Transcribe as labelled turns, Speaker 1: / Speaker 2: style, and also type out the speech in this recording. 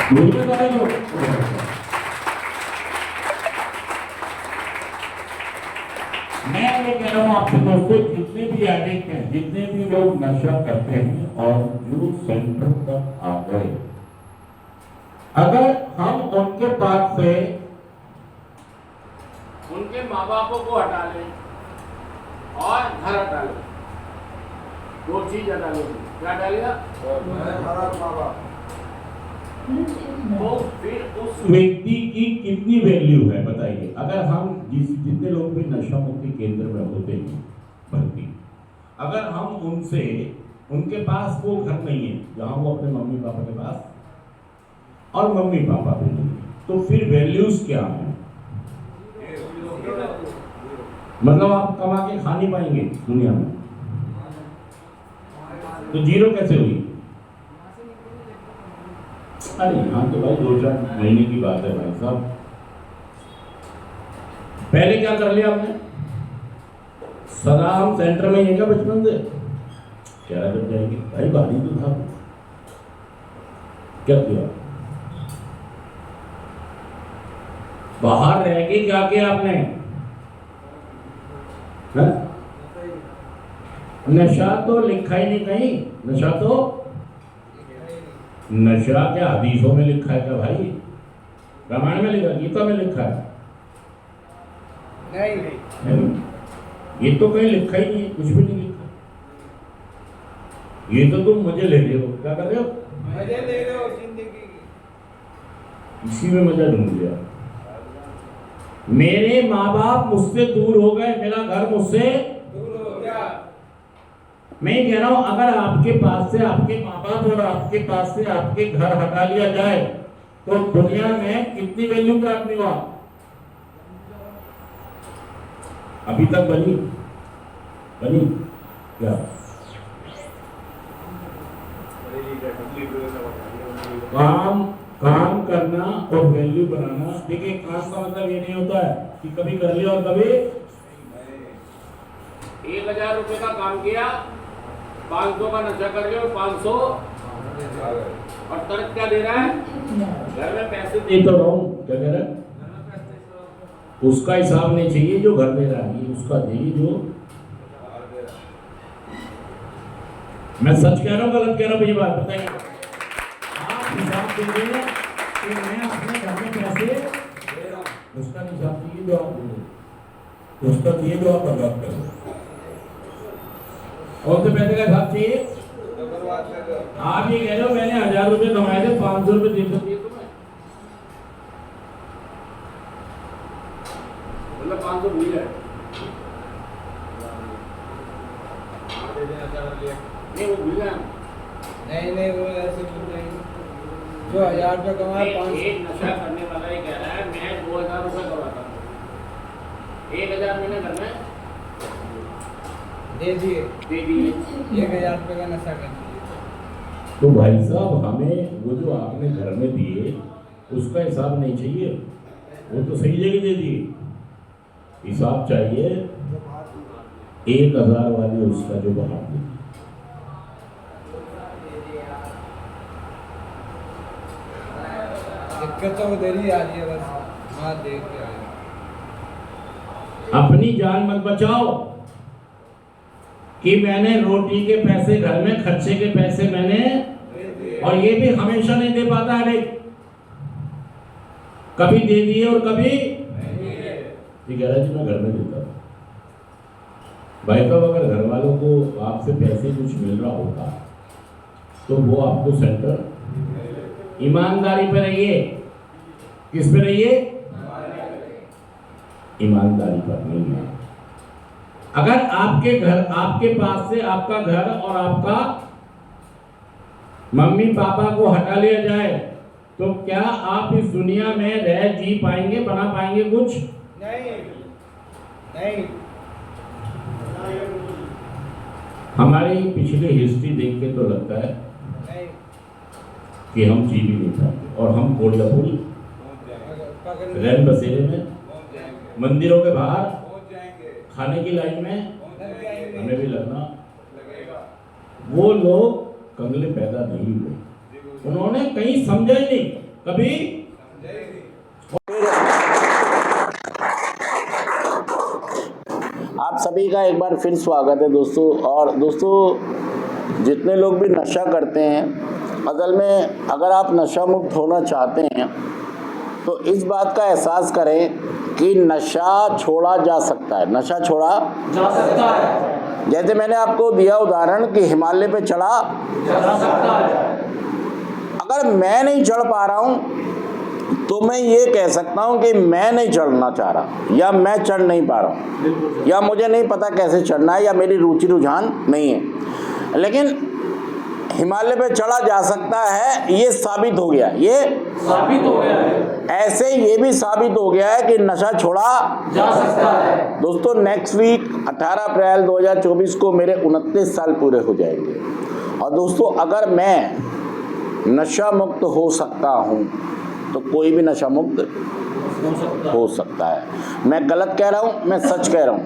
Speaker 1: मुझे पता है मैं ये कह रहा हूँ आपसे दोस्तों, जितने भी एडिक्ट हैं, जितने भी लोग नशा करते हैं और यूथ सेंटर तक आ गए, अगर हम उनके पास से
Speaker 2: उनके माँ बापों को हटा लें और घर हटा लें, दो चीज हटा लें। क्या डालेगा?
Speaker 1: तो फिर उस व्यक्ति की कितनी वैल्यू है बताइए। अगर हम जितने लोग भी नशा मुक्ति केंद्र में होते हैं भर्ती, अगर हम उनसे, उनके पास वो घर नहीं है जहां वो अपने मम्मी पापा के पास और मम्मी पापा भी नहीं है, तो फिर वैल्यूज क्या है? मतलब आप कमा के खा नहीं पाएंगे दुनिया में, तो जीरो कैसे हुई? अरे यहाँ तो भाई 2-4 महीने की बात है भाई साहब। पहले क्या कर लिया आपने? सदा हम सेंटर में ही क्या बचपन से क्या कर जाएंगे भाई, बाहरी तो था, क्या किया? बाहर रह के क्या किया आपने? है? नशा तो लिखा ही नहीं कहीं, नशा तो नशा क्या हदीसों में लिखा है क्या भाई? रामायण में लिखा, गीता में लिखा है? नहीं, ये तो कहीं लिखा ही नहीं है, कुछ भी नहीं लिखा। ये तो तुम मजे ले रहे हो। क्या कर रहे हो?
Speaker 2: मजे ले रहे हो जिंदगी की।
Speaker 1: इसी में मजा ढूंढ लिया। मेरे माँ बाप मुझसे दूर हो गए, मेरा घर मुझसे
Speaker 2: दूर हो गया।
Speaker 1: मैं कह रहा हूं, अगर आपके पास से आपके माँ बाप और आपके पास से आपके घर हटा लिया जाए तो दुनिया में कितनी वैल्यू का आदमी हुआ? अभी तक बनी क्या? काम करना और वैल्यू बनाना। देखिए, काम का मतलब ये नहीं होता है कि कभी कर लिया और कभी
Speaker 2: 1000 रुपए का काम किया, 500 का नशा कर लिया और 500 और तर्क क्या दे रहा है? घर में पैसे
Speaker 1: दे तो रहा हूँ। क्या कह रहा है? उसका हिसाब नहीं चाहिए जो घर दे रहा है, ये उसका चाहिए जो। मैं सच कह रहा हूँ गलत कह रहा हूँ? ये बात बताइए। आप हिसाब दीजिए कि मैं अपने घर में पैसे दे रहा हूँ, उसका हिसाब चाहिए जो आप दे, उसका चाहिए जो आप बर्बाद करो। और तो पैसे का हिसाब चाहिए। आप ये कह रहे हो मैंने 1000 रुपए कमाए थे, 500 रुपए दे दिए तुम्हें,
Speaker 2: मतलब 500 भूल जाए। नहीं वो भूल जाए।
Speaker 3: नहीं वो ऐसे भूल जाएंगे जो 1000 रुपये कमाए।
Speaker 2: एक नशा करने वाला ही कह रहा है मैं 2000 रुपए कमाता हूँ, 1000 मैंने घर में
Speaker 3: दे दिए 1000 रुपये का नशा कर दिए।
Speaker 1: तो भाई साहब हमें वो जो आपने घर में दिए उसका हिसाब नहीं चाहिए, वो तो सही जगह दे दिए। हिसाब चाहिए 1000 वाले उसका जो बाहर दे।
Speaker 3: दिक्कत तो उधर ही आ रही है, बस वहाँ देख के आए।
Speaker 1: अपनी जान मत बचाओ कि मैंने रोटी के पैसे, घर में खर्चे के पैसे मैंने, और ये भी हमेशा नहीं दे पाता है, कभी दे दिए और कभी ये कह रहा है मैं घर में देता हूं। भाई साहब अगर घर वालों को आपसे पैसे कुछ मिल रहा होता तो वो आपको सेंटर, ईमानदारी पे रहिए। किस पे रहिए? ईमानदारी पर नहीं है। अगर आपके घर, आपके पास से आपका घर और आपका मम्मी पापा को हटा लिया जाए तो क्या आप इस दुनिया में रह जी पाएंगे, बना पाएंगे कुछ?
Speaker 3: नहीं।
Speaker 1: हमारी पिछली हिस्ट्री देख के तो लगता है कि हम जी भी नहीं पाएंगे, और हम कोड़ियापुर रैन बसेरे में, मंदिरों के बाहर, खाने की लाइन में हमें भी लगना। वो लोग कंगले पैदा नहीं हुए, उन्होंने कहीं समझा ही नहीं कभी
Speaker 4: आप सभी का एक बार फिर स्वागत है दोस्तों। और दोस्तों, जितने लोग भी नशा करते हैं, असल में अगर आप नशा मुक्त होना चाहते हैं तो इस बात का एहसास करें कि नशा छोड़ा जा सकता है। नशा छोड़ा
Speaker 3: जा सकता है।
Speaker 4: जैसे मैंने आपको दिया उदाहरण कि हिमालय पे चढ़ा
Speaker 3: जा सकता है।
Speaker 4: अगर मैं नहीं चढ़ पा रहा हूँ तो मैं ये कह सकता हूँ कि मैं नहीं चढ़ना चाह रहा, या मैं चढ़ नहीं पा रहा हूँ, या मुझे नहीं पता कैसे चढ़ना है, या मेरी रुचि रुझान नहीं है। लेकिन हिमालय पे चढ़ा जा सकता है, ये साबित हो गया। ये
Speaker 3: साबित हो गया है।
Speaker 4: ऐसे ये भी साबित हो गया है कि नशा छोड़ा
Speaker 3: जा सकता है।
Speaker 4: दोस्तों, नेक्स्ट वीक 18 अप्रैल 2024 को मेरे 29 साल पूरे हो जाएंगे। और दोस्तों, अगर मैं नशा मुक्त हो सकता हूँ तो कोई भी नशा मुक्त हो सकता है। मैं गलत कह रहा हूँ, मैं सच कह रहा हूँ।